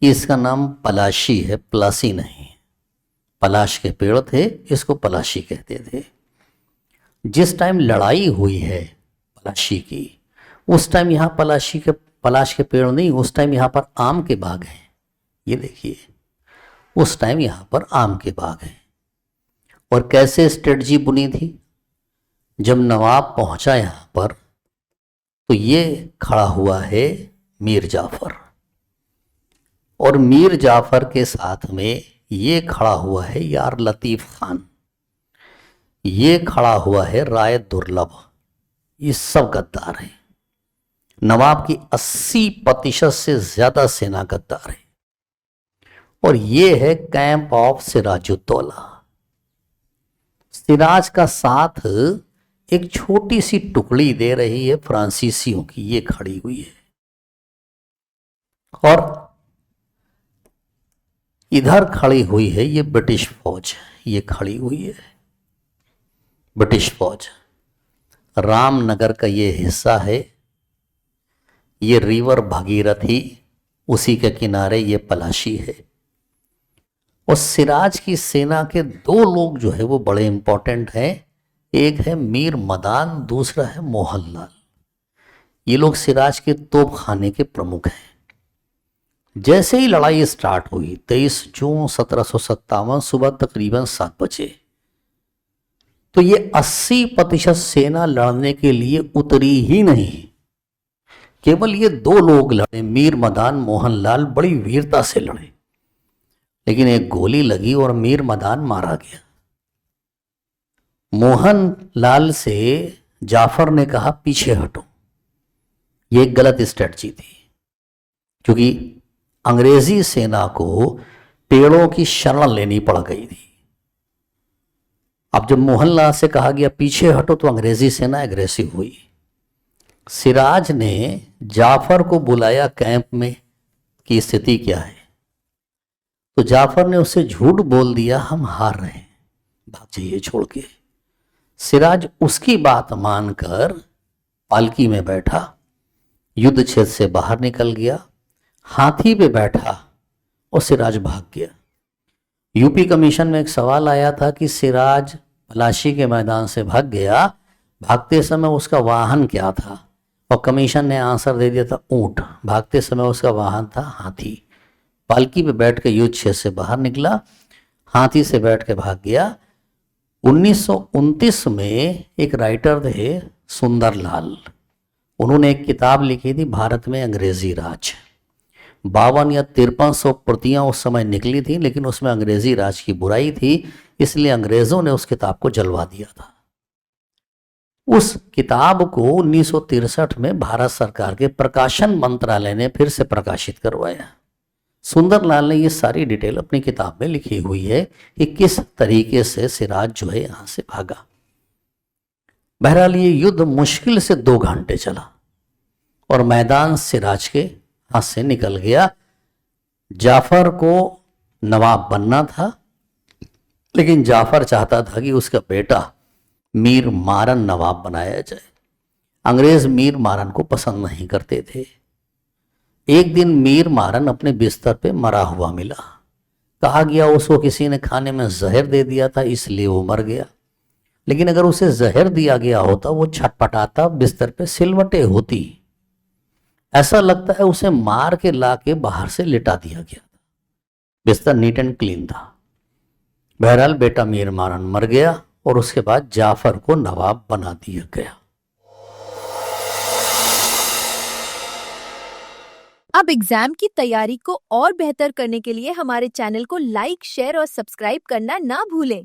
इसका नाम पलाशी है, पलासी नहीं। पलाश के पेड़ थे, इसको पलाशी कहते थे। जिस टाइम लड़ाई हुई है पलाशी की, उस टाइम यहाँ पलाश के पेड़ नहीं, उस टाइम यहाँ पर आम के बाग हैं। ये देखिए, उस टाइम यहाँ पर आम के बाग हैं। और कैसे स्ट्रेटजी बुनी थी, जब नवाब पहुंचा यहाँ पर तो ये खड़ा हुआ है मीर जाफर, और मीर जाफर के साथ में ये खड़ा हुआ है यार लतीफ़ खान, ये खड़ा हुआ है राय दुर्लभ। ये सब गद्दार हैं। नवाब की 80% से ज्यादा सेना गद्दार है। और ये है कैंप ऑफ सिराजुद्दौला। सिराज का साथ एक छोटी सी टुकड़ी दे रही है फ्रांसीसियों की, ये खड़ी हुई है। और इधर खड़ी हुई है ये ब्रिटिश फौज, ये खड़ी हुई है ब्रिटिश फौज। रामनगर का ये हिस्सा है, ये रिवर भगीरथी, उसी के किनारे ये पलाशी है। और सिराज की सेना के दो लोग जो है वो बड़े इंपॉर्टेंट हैं। एक है मीर मदान, दूसरा है मोहनलाल। ये लोग सिराज के तोप खाने के प्रमुख हैं। जैसे ही लड़ाई स्टार्ट हुई 23 जून 1757 सुबह तकरीबन 7 बजे, तो ये 80% सेना लड़ने के लिए उतरी ही नहीं। केवल ये दो लोग लड़े, मीर मदान मोहनलाल, बड़ी वीरता से लड़े। लेकिन एक गोली लगी और मीर मदान मारा गया। मोहनलाल से जाफर ने कहा पीछे हटो। ये एक गलत स्ट्रेटजी थी, क्योंकि अंग्रेजी सेना को पेड़ों की शरण लेनी पड़ गई थी। अब जब मोहनलाल से कहा गया पीछे हटो तो अंग्रेजी सेना एग्रेसिव हुई। सिराज ने जाफर को बुलाया कैंप में कि स्थिति क्या है, तो जाफर ने उससे झूठ बोल दिया, हम हार रहे हैं, भाग जाइए छोड़ के। सिराज उसकी बात मानकर पालकी में बैठा, युद्ध क्षेत्र से बाहर निकल गया, हाथी पे बैठा और सिराज भाग गया। यूपी कमीशन में एक सवाल आया था कि सिराज पलाशी के मैदान से भाग गया, भागते समय उसका वाहन क्या था, और कमीशन ने आंसर दे दिया था ऊंट। भागते समय उसका वाहन था हाथी। पालकी पे बैठ के युद्ध क्षेत्र से बाहर निकला, हाथी से बैठ के भाग गया। 1929 में एक राइटर थे सुंदरलाल, उन्होंने एक किताब लिखी थी भारत में अंग्रेजी राज। 52 या 5300 प्रतियां उस समय निकली थी, लेकिन उसमें अंग्रेजी राज की बुराई थी, इसलिए अंग्रेजों ने उस किताब को जलवा दिया था। उस किताब को 1963 में भारत सरकार के प्रकाशन मंत्रालय ने फिर से प्रकाशित करवाया। सुंदरलाल ने ये सारी डिटेल अपनी किताब में लिखी हुई है कि किस तरीके से सिराज जो है यहां से भागा। बहरहाल ये युद्ध मुश्किल से 2 घंटे चला और मैदान सिराज के हाथ से निकल गया। जाफर को नवाब बनना था, लेकिन जाफर चाहता था कि उसका बेटा मीर मारन नवाब बनाया जाए। अंग्रेज मीर मारन को पसंद नहीं करते थे। एक दिन मीर मारन अपने बिस्तर पे मरा हुआ मिला। कहा गया उसको किसी ने खाने में जहर दे दिया था, इसलिए वो मर गया। लेकिन अगर उसे जहर दिया गया होता, वो छटपटाता, बिस्तर पे सिलवटें होती। ऐसा लगता है उसे मार के ला के बाहर से लिटा दिया गया था। बिस्तर नीट एंड क्लीन था। बहरहाल बेटा मीर मारन मर गया और उसके बाद जाफर को नवाब बना दिया गया। अब एग्जाम की तैयारी को और बेहतर करने के लिए हमारे चैनल को लाइक, शेयर और सब्सक्राइब करना ना भूलें।